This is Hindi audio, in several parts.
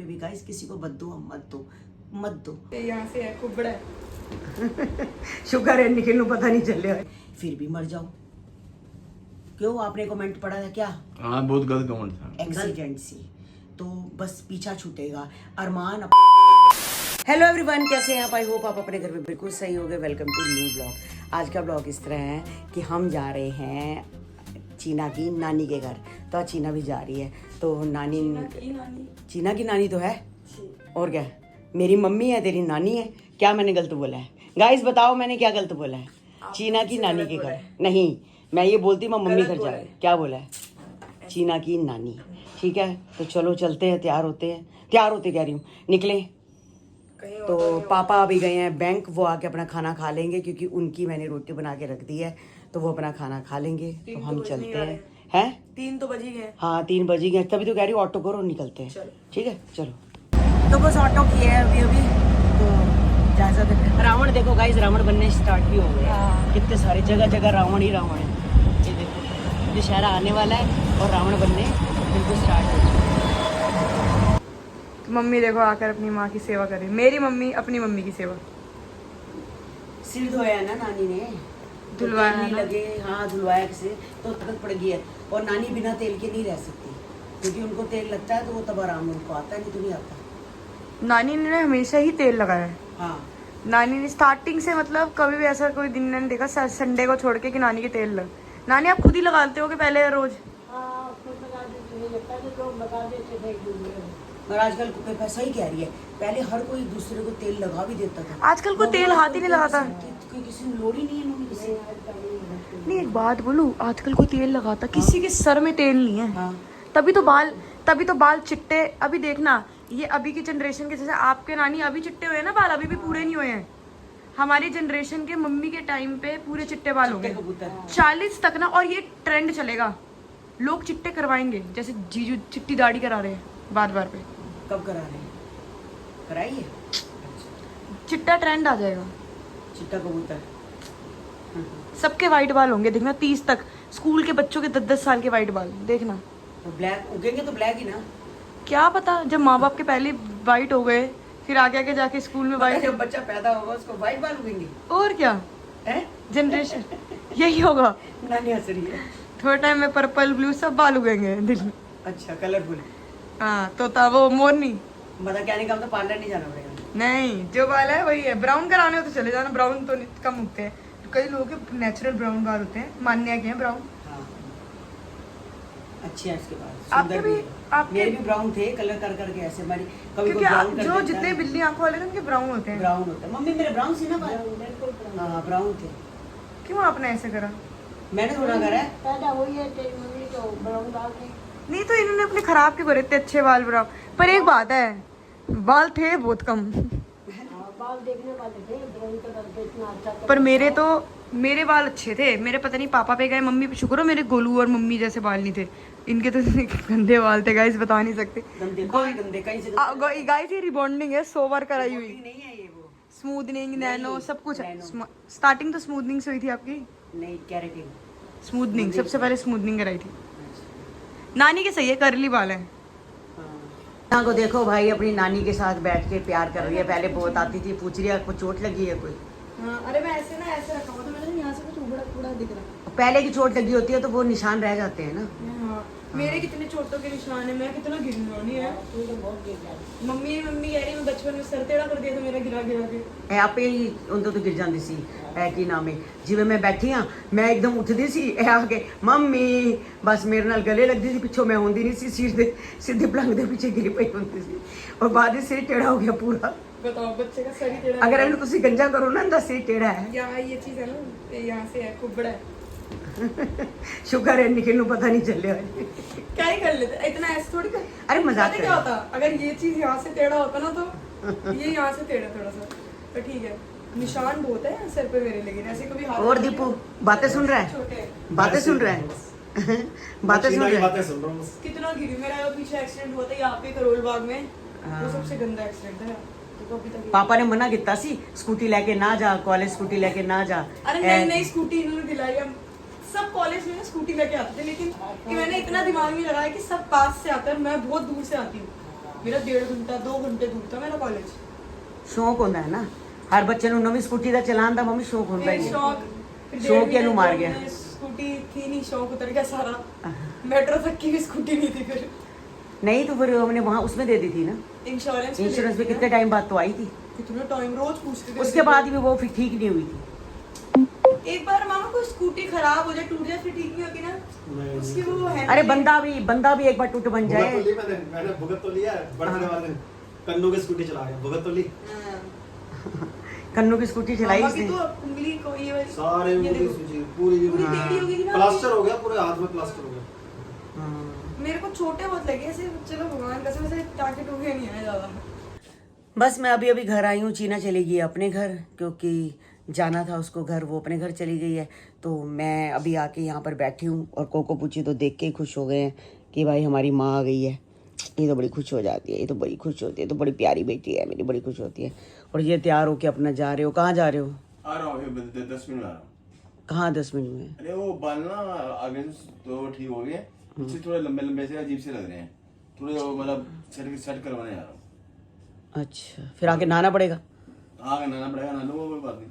भी गाइस किसी को बद्दुआ मत दो। यहाँ से है खूब बड़ा है। शुक्र है निखिल को पता नहीं चल रहा, फिर भी मर जाओ। क्यों, आपने कमेंट पढ़ा था क्या? हाँ बहुत गलत कमेंट था। एक्सीडेंट से तो बस पीछा छूटेगा अरमान। हेलो एवरीवन, कैसे हैं आप? आई होप आप अपने घर में बिल्कुल सही होंगे। Welcome to new blog. आज का ब्लॉग इस तरह है कि हम जा रहे हैं चीना की नानी के घर। तो आज चीना भी जा रही है। तो चीना की नानी तो है, और क्या, मेरी मम्मी है, तेरी नानी है। क्या मैंने गलत बोला है? गाइस बताओ मैंने क्या गलत बोला है? चीना की नानी के घर नहीं, मैं ये बोलती मैं मम्मी घर जा रही। क्या बोला है? चीना की नानी। ठीक है, तो चलो चलते हैं। तैयार होते कह रही हूँ, निकले। तो पापा अभी गए हैं बैंक, वो आके अपना खाना खा लेंगे क्योंकि उनकी मैंने रोटी बना के रख दी है, तो वो अपना खाना खा लेंगे। तो हम चलते हैं। 3 तो बज ही गए। हाँ 3 बज गए, तभी तो कह रही हूँ ऑटो करो, निकलते हैं। ठीक है चलो। तो बस ऑटो किए है अभी तो जा सकते। रावण देखो गाइस, रावण बनने स्टार्ट भी हो गए। कितने सारे जगह रावण ही रावण है। ये देखो दशहरा आने वाला है और रावण बनने बिल्कुल स्टार्ट हो चुके। तो मम्मी देखो आकर अपनी माँ की सेवा कर रही। मेरी मम्मी अपनी मम्मी की सेवा। सिर धोया ना नानी ने, धुलवाया तो तेल नहीं ना? लगे। हाँ धुलवाया से तो ताकत पड़ गई है। और नानी बिना तेल के नहीं रह सकती क्योंकि उनको तेल लगता है तो वो तब आराम उनको आता है, नहीं तो नहीं आता। नानी ने हमेशा ही तेल लगाया है। हाँ नानी ने स्टार्टिंग से, मतलब कभी भी ऐसा कोई दिन नहीं देखा संडे को छोड़ के कि नानी के तेल लग। नानी आप खुद ही लगाते हो कि पहले रोज? और आजकल पैसा ही कह रही है, पहले हर कोई दूसरे को तेल लगा भी देता था। आजकल कोई तेल हाथ ही नहीं लगाता। किसी ने लोड़ ही नहीं है मम्मी किसी। नहीं एक बात बोलूं, आजकल कोई तेल लगाता किसी के सर में तेल नहीं है। हाँ तभी तो बाल चिट्टे। अभी देखना, ये अभी की जनरेशन के, जैसे आपके नानी अभी चिट्टे हुए हैं ना बाल, अभी भी पूरे नहीं हुए हैं। हमारी जनरेशन के मम्मी के टाइम पे पूरे चिट्टे बाल हो गए 40 तक ना। और ये ट्रेंड चलेगा, लोग चिट्टे करवाएंगे। जैसे जीजू चिट्टी दाढ़ी करा रहे हैं बार पे। कब करा रहे हैं? कराइए। चिट्टा ट्रेंड आ जाएगा। चिट्टा कबूतर। सबके वाइट बाल होंगे देखना 30 तक। स्कूल के बच्चों के 10-10 साल के वाइट बाल देखना। तो ब्लैक उगेंगे तो ब्लैक ही ना। क्या पता, जब माँ बाप के पहले वाइट हो गए फिर आगे जाके स्कूल में वाइट। जब बच्चा पैदा होगा उसको वाइट बाल उगेंगे। और क्या है जनरेशन यही होगा। नानी हंस रही है। थोड़े टाइम में पर्पल ब्लू सब बाल उगेंगे दिल में। अच्छा कलरफुल। हाँ तोता वो मोरनी। मतलब कहने का तो पार्लर नहीं जाना पड़ेगा। नहीं जो बाल है वही है। ब्राउन कराने हो तो चले जाना, ब्राउन तो कम उगते हैं। कई लोगों के नेचुरल ब्राउन बाल होते हैं, मान्य के हैं ब्राउन। हाँ अच्छी है इसके बाद। आपके सुंदर भी है। मेरे भी ब्राउन थे, कलर कर करके ऐसे हमारी कभी क्योंकि ब्राउन कर जो देता जितने है। बिल्ली आंखों वाले थे उनके ब्राउन होते हैं। ब्राउन होता है। मम्मी मेरे ब्राउन सी ना बाल। हाँ ब्राउन थे। क्यों आपने ऐसे करा? मैंने थोड़ा करा है। पैदा हुई है तेरी मम्मी तो ब्राउन बाल थे। नहीं तो इन्होंने अपने खराब क्यों करे इतने अच्छे बाल ब्राउन? पर एक बात है, बाल थे बहुत कम। बाल देखने वाले थे ब्राउन कलर के, इतना अच्छा कलर। पर मेरे बाल अच्छे थे। मेरे पता नहीं पापा पे गए, मम्मी पे शुक्र हो मेरे गोलू और मम्मी जैसे बाल नहीं थे। इनके तो गंदे बाल थे गाइस, बता नहीं सकते। गंदे कहीं से गाइस ये रिबॉन्डिंग है, 100 बार कराई हुई। नहीं है ये वो। स्मूदनिंग, नैनो सब कुछ। नैनो। स्टार्टिंग तो स्मूदनिंग से हुई थी आपकी। नहीं कैरेटिन। स्मूदनिंग सबसे पहले स्मूदनिंग कराई थी। नानी के सही है, करली बाल है। हाँ को देखो भाई, अपनी नानी के साथ बैठ के प्यार कर रही है। पहले बहुत आती थी, पूछ रही है आपको चोट लगी है कोई? हाँ, अरे मैं ऐसे रखा हुआ था, मैंने यहाँ से कुछ उबड़ा दिख रहा। पहले की चोट लगी होती है तो वो निशान रह जाते हैं ना। हाँ, मेरे कितने चोटों के निशान है, मैं कितना गिरनी है। मम्मी कह रही मैं बचपन में सर टेढ़ा कर दिया था मेरा गिरा के। आपे ही उनको तो गिर जाती सी है कि नाम है जिਵੇਂ मैं बैठी हाँ, मैं एकदम उठती सी आके मम्मी बस मेरे नाल गले लगती सी, पिछों मैं होंदी नहीं सी, सीधे पलंग दे पीछे गिरी पई होंदी सी और बाद में सिर टेढ़ा हो गया पूरा। बताओ बच्चे का सर ही टेढ़ा। अगर इन्हें तुसी गंजा करो ना तो सिर टेढ़ा है। यहाँ ये चीज है ना, यहाँ से है खूब बड़ा है। शुक्र है निखिल को पता नहीं चल रहा। क्या ही कर लेते, इतना ऐसे थोड़ी कर। अरे मजाक पता क्या होता, अगर ये चीज यहाँ से टेढ़ा होता ना तो ये यहाँ से टेढ़ा थोड़ा सा, तो ठीक है। निशान बहुत है सर पे मेरे, लेकिन ऐसे कभी हाथ। और दीपू बातें सुन रहा है? छोटे बातें सुन रहा है? बातें सुन रहा है? कितना गिरी। मेरा पीछे एक्सीडेंट हुआ था यहाँ पे करोल बाग में, वो सबसे गंदा एक्सीडेंट है। तो अभी तक पापा ने मना किया सी स्कूटी लेके ना जा, कॉलेज स्कूटी लेके ना जा। अरे नहीं स्कूटी इन्होंने दिलाई। हम सब कॉलेज में ना स्कूटी लेके आते थे, लेकिन कि मैंने इतना दिमाग नहीं लगाया कि सब पास से आते हैं, मैं बहुत दूर से आती हूँ। मेरा 1.5 घंटा 2 घंटे दूर था मेरा कॉलेज। शौक होता है ना हर बच्चे ਨੂੰ ਨਵੀਂ ਸਕੂਟੀ ਦਾ ਚਲਾਉਣ ਦਾ ਮੰਮੀ ਸ਼ੌਕ ਹੁੰਦਾ ਹੀ ਹੈ शौक ही मार गया। स्कूटी थी नहीं, शौक उतर गया सारा। मेट्रो तक की भी स्कूटी नहीं थी फिर। नहीं तो फिर हमने वहाँ उसमें दे दी थी ना इंश्योरेंस पे कितने टाइम बाद तो आई थी कितना टाइम रोज पूछते थे। उसके बाद भी वो फिर ठीक नहीं हुई थी। एक बार मामा कोई स्कूटी खराब हो जाए टूट जाए फिर ठीक नहीं होगी ना उसकी वो है। अरे बंदा भी एक बार टूट बन जाए। मैंने भुगत तो लिया बर्थडे वाले दिन कन्नू की स्कूटी चला गया भुगत तो ली कन्नू की स्कूटी चलाई मामा की इसने तो उंगली को ये वाली सारे ये उंगली देखो, सूजी पूरी पूरी टेढ़ी हो गई थी ना। प्लास्टर हो गया पूरे हाथ में प्लास्टर हो गया हाँ। मेरे को छोटे बहुत लगे ऐसे। चलो भगवान कसम से टाके टूके नहीं आए ज्यादा। बस मैं अभी घर आई हूँ। चीना चली गई अपने घर क्योंकि जाना था उसको घर, वो अपने घर चली गई है। तो मैं अभी आके यहाँ पर बैठी हूँ और कोको पूछी तो देख के ही खुश हो गए हैं कि भाई हमारी माँ आ गई है। ये तो बड़ी खुश हो जाती है, ये तो बड़ी खुश होती है, तो बड़ी प्यारी बेटी है मेरी, बड़ी खुश होती है। और ये तैयार होके अपना जा रहे हो, कहाँ जा रहे हो? आ रहा हूँ 10 मिनट में आ रहा हूँ। कहाँ 10 मिनट में? अरे वो बाल ना आगे तो ठीक हो गए, पीछे थोड़े लंबे लंबे से अजीब से लग रहे हैं, थोड़े मतलब सेट करवाने जा रहा हूँ। अच्छा फिर आके नहाना पड़ेगा? हाँ नहाना पड़ेगा, नहा लूंगा कोई बात नहीं,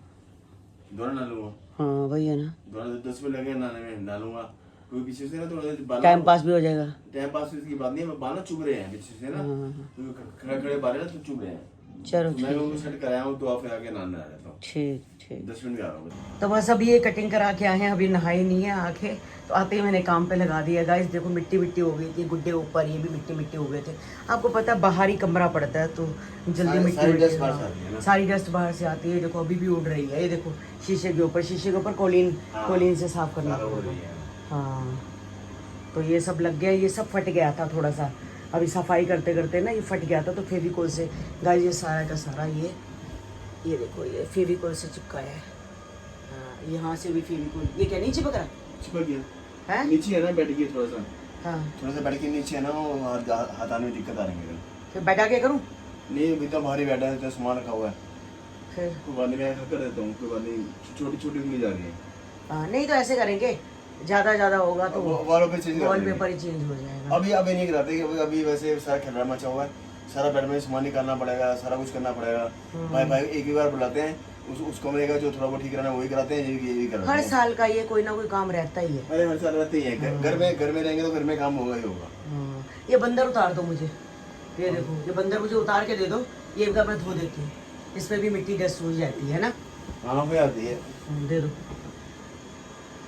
दोनों नहा लूंगा। हाँ वही है ना, दोनों 10 मिनट लगे नहाने में, नहा लूंगा। कोई पीछे से ना थोड़ा टाइम पास भी हो जाएगा। टाइम पास की बात नहीं है, बाल ना चुभ रहे हैं पीछे से ना, खड़े खड़े बाल है ना तो चुभ रहे हैं। चलो तो मैं उनको सेट कराया हूँ तो फिर आके नहाने आ जाता हूँ। ठीक ठीक। 10 मिनट का आ रहा हूँ। तो बस अभी ये कटिंग करा के आए हैं, अभी नहाए नहीं है आके, तो आते ही मैंने काम पे लगा दिया। गाइस देखो मिट्टी मिट्टी हो गई थी, गुड्डे ऊपर ये भी मिट्टी मिट्टी हो गए थे। आपको पता है बाहर ही कमरा पड़ता है तो जल्दी मिट्टी सारी मिट्टी डस्ट बाहर से आती है ना। सारी डस्ट बाहर से आती है। देखो अभी भी उड़ रही है, ये देखो शीशे के ऊपर कोलिन से साफ करना पड़ेगा। हाँ तो ये सब लग गया, ये सब फट गया था थोड़ा सा, अभी सफाई करते करते ना ये फट गया था, तो फेविकोल से गाइस ये सारा का सारा ये देखो ये फेविकोल से चिपकाया है। हाँ यहाँ से भी फेविकोल, ये क्या नहीं चिपक रहा चिपक गया है? नीचे है ना, बैठ गया थोड़ा सा, हाँ थोड़ा सा बैठ के नीचे है ना, वो हाथ आने में दिक्कत आ रही है। फिर बैठा के करूँ? नहीं अभी तो भारी बैठा है, तो सामान रखा हुआ है, फिर कोई बात नहीं, मैं कर देता हूँ, कोई बात नहीं, छोटी छोटी उंगली जा रही है। हाँ नहीं तो ऐसे करेंगे, ज़्यादा होगा तो वॉलपेपर चेंज वॉलपेपर ही चेंज हो जाएगा। अभी नहीं कराते, अभी वैसे सारा खिलरा मचा हुआ है, सारा बेड में सामान निकालना पड़ेगा, सारा कुछ करना पड़ेगा। भाई एक ही बार बुलाते हैं, उस कमरे का जो थोड़ा बहुत ठीक कराना वही कराते हैं, ये भी कराते हर हैं। साल का ये कोई ना कोई काम रहता ही है। अरे हर साल रहते ही है, घर में रहेंगे तो घर में काम होगा ही होगा। हाँ ये बंदर उतार दो मुझे, ये देखो ये बंदर मुझे उतार के दे दो, ये भी मैं धो देती हूँ, इस पे भी मिट्टी डस्ट हो जाती है ना। हाँ हो जाती है, दे दो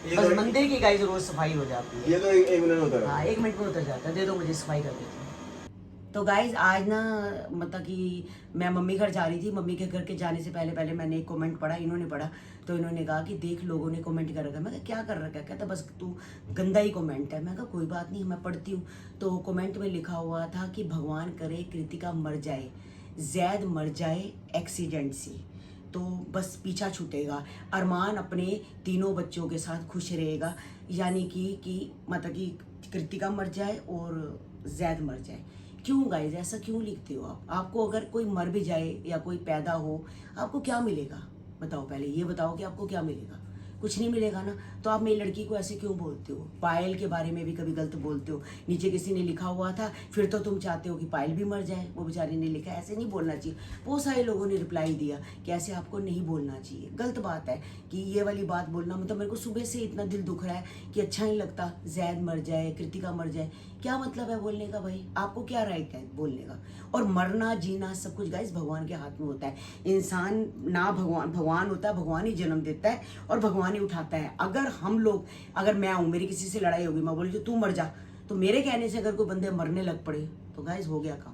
बस, मंदिर की गाइस रोज सफाई हो जाती है। ये तो एक मिनट होता है। हाँ 1 मिनट में उतर जाता है, दे दो मुझे, सफाई कर देती हूँ। तो गाइज आज ना मतलब कि मैं मम्मी घर जा रही थी, मम्मी के घर के जाने से पहले मैंने एक कमेंट पढ़ा, इन्होंने पढ़ा, तो इन्होंने कहा कि देख लोगों ने कमेंट कर रखा है। मैं कहा क्या कर रखा है? कहता बस तू गंदा ही कमेंट है। मैं कहा कोई बात नहीं मैं पढ़ती हूँ। तो कमेंट में लिखा हुआ था कि भगवान करे कृतिका मर जाए, जैद मर जाए एक्सीडेंट से, तो बस पीछा छूटेगा, अरमान अपने 3 बच्चों के साथ खुश रहेगा। यानी कि मतलब कि कृतिका मर जाए और जैद मर जाए। क्यों गाइज ऐसा क्यों लिखते हो आप? आपको अगर कोई मर भी जाए या कोई पैदा हो, आपको क्या मिलेगा बताओ? पहले ये बताओ कि आपको क्या मिलेगा? कुछ नहीं मिलेगा ना। तो आप मेरी लड़की को ऐसे क्यों बोलते हो? पायल के बारे में भी कभी गलत बोलते हो। नीचे किसी ने लिखा हुआ था, फिर तो तुम चाहते हो कि पायल भी मर जाए, वो बेचारी ने लिखा, ऐसे नहीं बोलना चाहिए। बहुत सारे लोगों ने रिप्लाई दिया कि ऐसे आपको नहीं बोलना चाहिए, गलत बात है कि ये वाली बात बोलना। मतलब मेरे को सुबह से इतना दिल दुख रहा है कि अच्छा नहीं लगता, जैद मर जाए, कृतिका मर जाए, क्या मतलब है बोलने का? भाई आपको क्या राइट है बोलने का? और मरना जीना सब कुछ गाइस भगवान के हाथ में होता है। इंसान ना भगवान होता है, भगवान ही जन्म देता है और भगवान ही उठाता है। अगर मैं हूँ, मेरी किसी से लड़ाई होगी, मैं बोली जो तू मर जा, तो मेरे कहने से अगर कोई बंदे मरने लग पड़े तो गाइस हो गया काम,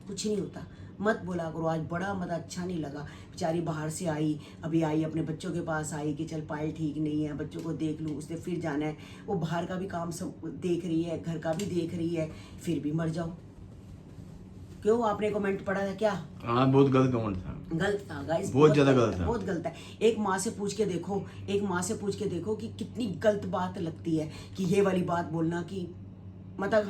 कुछ नहीं होता। मत बोला करो। आज बड़ा मतलब अच्छा नहीं लगा, बेचारी बाहर से आई, अभी आई अपने बच्चों के पास आई कि चल पायल ठीक नहीं है, बच्चों को देख लूँ, उसने फिर जाना है, वो बाहर का भी काम सब देख रही है, घर का भी देख रही है, फिर भी मर जाओ। क्यों? आपने कमेंट पढ़ा था क्या? हाँ बहुत गलत कमेंट था, गलत था गाइस, बहुत ज्यादा गलत था, बहुत गलत है। एक माँ से पूछ के देखो कि कितनी गलत बात लगती है कि ये वाली बात बोलना कि मतलब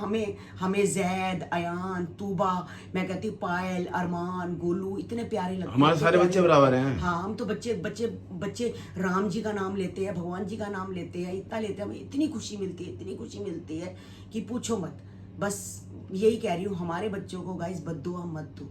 हमें जैद, अयान, तूबा, मैं कहती हूँ पायल, अरमान, गोलू इतने प्यारे लगते हैं। हमारे सारे बच्चे बराबर हैं। हाँ हम तो बच्चे राम जी का नाम लेते हैं, भगवान जी का नाम लेते हैं, इतना लेते हैं, हमें इतनी खुशी मिलती है कि पूछो मत। बस यही कह रही हूँ, हमारे बच्चों को गाइस बद्दुआ मत दो।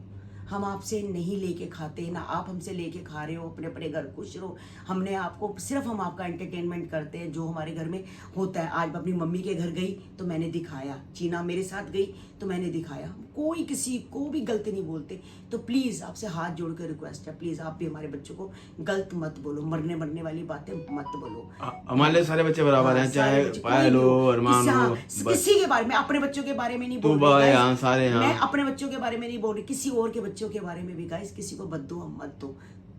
हम आपसे नहीं लेके खाते, ना आप हमसे लेके खा रहे हो, अपने अपने घर खुश रहो। हमने आपको सिर्फ हम आपका एंटरटेनमेंट करते हैं जो हमारे घर में होता है। आज मैं अपनी मम्मी के घर गई तो मैंने दिखाया, चीना मेरे साथ गई तो मैंने दिखाया। कोई किसी को भी गलत नहीं बोलते। तो प्लीज़ आपसे हाथ जोड़ कर रिक्वेस्ट है, प्लीज़ आप भी हमारे बच्चों को गलत मत बोलो, मरने वाली बातें मत बोलो। हमारे लिए सारे बच्चे बराबर हैं, चाहे पायल हो, अरमान हो, किसी के बारे में, अपने बच्चों के बारे में नहीं बोल तू रही यहाँ सारे यहाँ। मैं अपने बच्चों के बारे में नहीं बोल रही, किसी और के बच्चों के बारे में भी गाइस किसी को बद्दुआ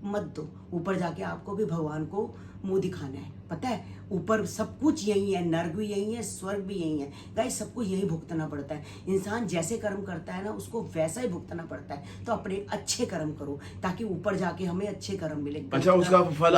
मत दो। ऊपर जाके आपको भी भगवान को मुंह दिखाना है, पता है। ऊपर सब कुछ यही है, नर्क भी यही है, स्वर्ग भी यही है गाइस, सब कुछ यही भुगतना पड़ता है। इंसान जैसे कर्म करता है ना, उसको वैसा ही भुगतना पड़ता है। तो अपने अच्छे कर्म करो ताकि ऊपर जाके हमें अच्छे कर्म मिले। अच्छा, उसका फल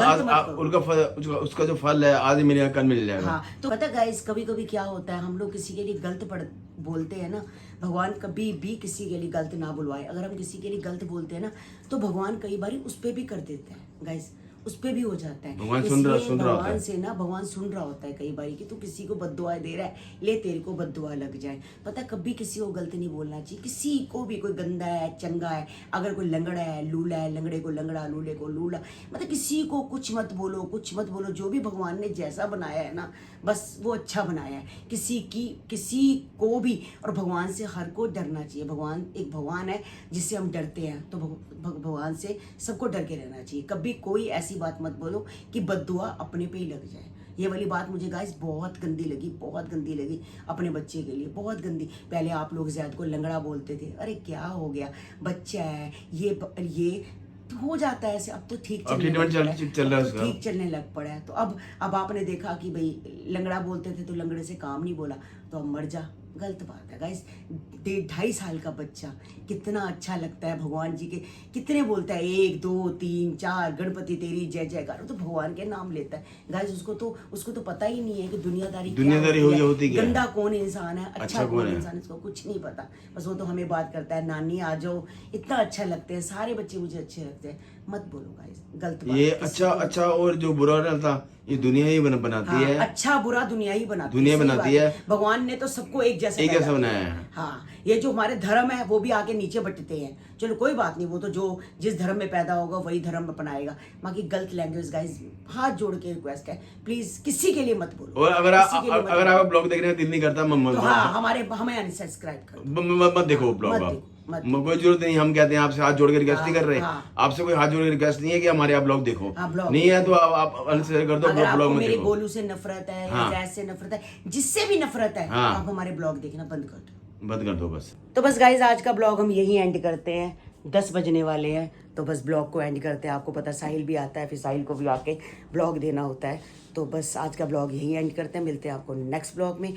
उसका जो फल है आज मिलेगा, कल मिल जाएगा। हाँ, तो पता गाइस कभी कभी क्या होता है, हम लोग किसी के लिए गलत बोलते हैं ना, भगवान कभी भी किसी के लिए गलत ना बुलवाए। अगर हम किसी के लिए गलत बोलते हैं ना, तो भगवान कई बार उस पर भी कर देते हैं गाइस, उस पे भी हो जाता है। भगवान सुन रहा होता भगवान है। से ना, भगवान सुन रहा होता है कई बार कि तू किसी को बद्दुआ दे रहा है, ले तेरे को बद्दुआ लग जाए। पता, कभी किसी को गलत नहीं बोलना चाहिए, किसी को भी। कोई गंदा है, चंगा है, अगर कोई लंगड़ा है, लूला है, लंगड़े को लंगड़ा, लूले को लूला, मतलब किसी को कुछ मत बोलो, कुछ मत बोलो। जो भी भगवान ने जैसा बनाया है ना, बस वो अच्छा बनाया है। किसी को भी, और भगवान से हर को डरना चाहिए। भगवान एक भगवान है जिससे हम डरते हैं, तो भगवान से सबको डर के रहना चाहिए। कभी कोई ऐसी बात मत बोलो कि बद्दुआ अपने पे ही लग जाए। ये वाली बात मुझे गाइस बहुत गंदी लगी अपने बच्चे के लिए, बहुत गंदी। पहले आप लोग ज़ैद को लंगड़ा बोलते थे, अरे क्या हो गया, बच्चा है, ये तो हो जाता है ऐसे। अब तो ठीक चलने लग पड़ा है। तो अब आपने देखा कि भाई लंगड़ा बोलते थे तो लंगड़े से काम नहीं बोला, तो अब मर जा। गलत बात है गाइस। 2.5 साल का बच्चा कितना अच्छा लगता है, भगवान जी के कितने बोलता है, 1 2 3 4 गणपति तेरी जय जयकार, तो भगवान के नाम लेता है गाइस। उसको तो पता ही नहीं है कि दुनियादारी होती क्या, गंदा कौन इंसान है, अच्छा कौन इंसान, इसको कुछ नहीं पता। बस वो तो हमें बात करता है, नानी आ जाओ, इतना अच्छा लगते हैं सारे बच्चे, मुझे अच्छे लगते हैं। मत बोलो गाइस गलत बात। ये अच्छा और जो बुरा रहता ये दुनिया ही बनाती है। अच्छा बुरा दुनिया ही बनाती है। भगवान ने तो सबको एक जैसा बनाया है। हाँ, ये जो हमारे धर्म है वो भी आके नीचे बटते हैं। चलो कोई बात नहीं, वो तो जो जिस धर्म में पैदा होगा वही धर्म अपनाएगा। बाकी गलत लैंग्वेज गाइस, हाथ जोड़ के रिक्वेस्ट है, प्लीज किसी के लिए मत बोलो। और अगर आप ब्लॉग देखने का दिल नहीं करता, तो हाँ, हमें अनसब्सक्राइब करो, मत देखो ब्लॉग। कोई जरूरत नहीं, हम कहते हैं आपसे हाथ जोड़ के रिक्वेस्ट नहीं कर रहे। आपसे कोई हाथ जोड़ के रिक्वेस्ट नहीं है कि हमारे आप ब्लॉग देखो, नहीं है तो आप अनसब्सक्राइब कर दो। अगर आपको में मेरे देखो। गोलू से नफरत है या जैद से नफरत है, जिससे भी नफरत है, आप हमारे ब्लॉग देखना बंद कर दो बस। तो बस गाइज आज का ब्लॉग हम यही एंड करते हैं, 10 बजने वाले हैं, तो बस ब्लॉग को एंड करते हैं। आपको पता साहिल भी आता है, फिर साहिल को भी आके ब्लॉग देना होता है। तो बस आज का ब्लॉग यही एंड करते हैं, मिलते हैं आपको नेक्स्ट ब्लॉग में।